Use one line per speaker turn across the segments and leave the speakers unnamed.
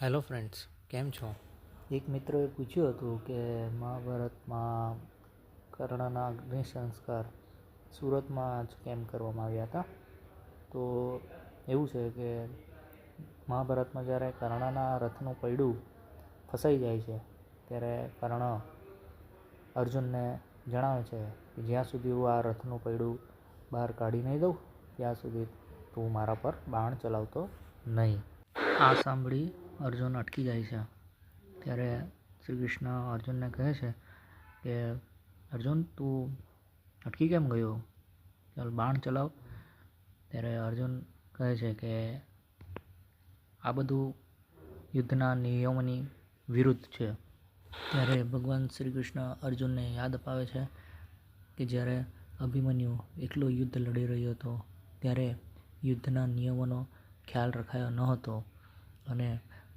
Hello friends, કેમ છો?
એક મિત્રોએ પૂછ્યું હતું કે મહાભારતમાં કર્ણના અગ્નિ સંસ્કાર સુરતમાં જ કેમ કરવામાં આવ્યા હતા. તો એવું છે કે મહાભારતમાં જ્યારે કર્ણના રથનું પૈડું ફસાઈ જાય છે ત્યારે કર્ણ અર્જુનને જણાવે છે કે જ્યાં સુધી હું આ રથનું પૈડું બહાર કાઢી નહીં દઉં ત્યાં સુધી તું મારા પર બાણ ચલાવતો નહીં. આ સાંભળી અર્જુન અટકી જાય છે. ત્યારે શ્રી કૃષ્ણ અર્જુનને કહે છે કે અર્જુન, તું અટકી કેમ ગયો? ચાલ બાણ ચલાવ. ત્યારે અર્જુન કહે છે કે આ બધું યુદ્ધના નિયમોની વિરુદ્ધ છે. ત્યારે ભગવાન શ્રી કૃષ્ણ અર્જુનને યાદ અપાવે છે કે જ્યારે અભિમન્યુ એકલો યુદ્ધ લડી રહ્યો હતો ત્યારે યુદ્ધના નિયમોનો ખ્યાલ રખાયો ન હતો અને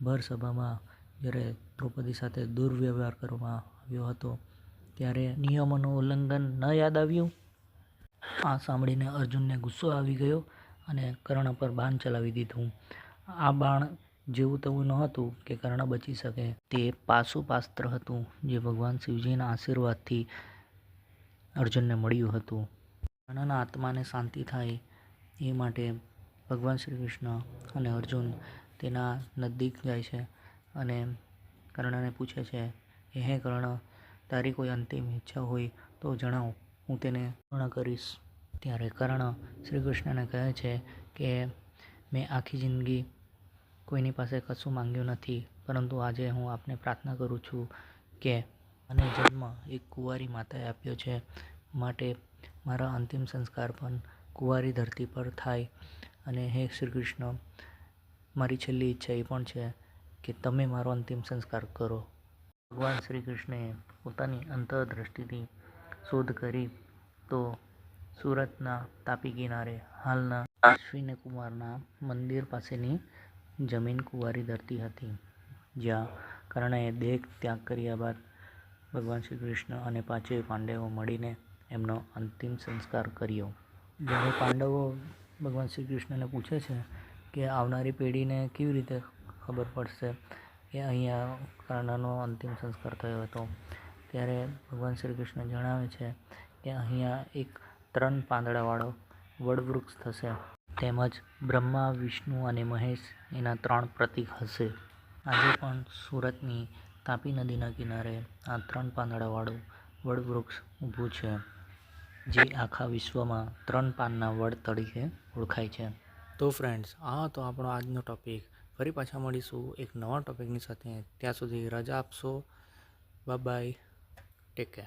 ભર સભામાં જ્યારે દ્રૌપદી સાથે દુર્વ્યવહાર કરવામાં આવ્યો હતો ત્યારે નિયમોનું ઉલ્લંઘન ન યાદ આવ્યું. આ સાંભળીને અર્જુનને ગુસ્સો આવી ગયો અને કર્ણ પર બાણ ચલાવી દીધું. આ બાણ જેવું તેવું ન હતું કે કર્ણ બચી શકે. તે પાશુપાસ્ત્ર હતું જે ભગવાન શિવજીના આશીર્વાદથી અર્જુનને મળ્યું હતું. કર્ણના આત્માને શાંતિ થાય એ માટે ભગવાન શ્રી કૃષ્ણ અને અર્જુન તેના નજદીક જાય છે અને કર્ણને પૂછે છે કે હે કર્ણ, તારી કોઈ અંતિમ ઈચ્છા હોય તો જણાવ, હું તેને પૂર્ણ કરીશ. ત્યારે કર્ણ શ્રી કૃષ્ણને કહે છે કે મેં આખી જિંદગી કોઈની પાસે કશું માંગ્યું નથી, પરંતુ આજે હું આપને પ્રાર્થના કરું છું કે મને જન્મ એક કુંવારી માતાએ આપ્યો છે, માટે મારા અંતિમ સંસ્કાર પણ કુંવારી ધરતી પર થાય. અને હે શ્રી કૃષ્ણ, મારી છેલ્લી ઈચ્છા એ પણ છે કે તમે મારો અંતિમ સંસ્કાર કરો. ભગવાન શ્રી કૃષ્ણે પોતાની અંતરદ્રષ્ટિથી શોધ કરી તો સુરતના તાપી કિનારે હાલના અશ્વિનીકુમારના મંદિર પાસેની જમીન કુંવારી ધરતી હતી, જ્યાં કર્ણએ દેહ ત્યાગ કર્યા બાદ ભગવાન શ્રી કૃષ્ણ અને પાંચેય પાંડવો મળીને એમનો અંતિમ સંસ્કાર કર્યો. જ્યારે પાંડવો ભગવાન શ્રી કૃષ્ણને પૂછે છે કે આવનારી પેઢીને કેવી રીતે ખબર પડશે કે અહીંયા કર્ણનો અંતિમ સંસ્કાર થયો હતો, ત્યારે ભગવાન શ્રી કૃષ્ણ જણાવે છે કે અહીંયા એક 3 પાંદડાવાળો વડવૃક્ષ થશે, તેમજ બ્રહ્મા, વિષ્ણુ અને મહેશ એના 3 પ્રતીક હશે. આજે પણ સુરતની તાપી નદીના કિનારે આ 3 પાંદડાવાળું વડવૃક્ષ ઊભું છે, જે આખા વિશ્વમાં 3 પાનના વડ તરીકે ઓળખાય છે.
તો ફ્રેન્ડ્સ, આ હતો આપણો આજનો ટૉપિક. ફરી પાછા મળીશું એક નવા ટૉપિકની સાથે. ત્યાં સુધી રજા આપશો. Bye bye. Take care.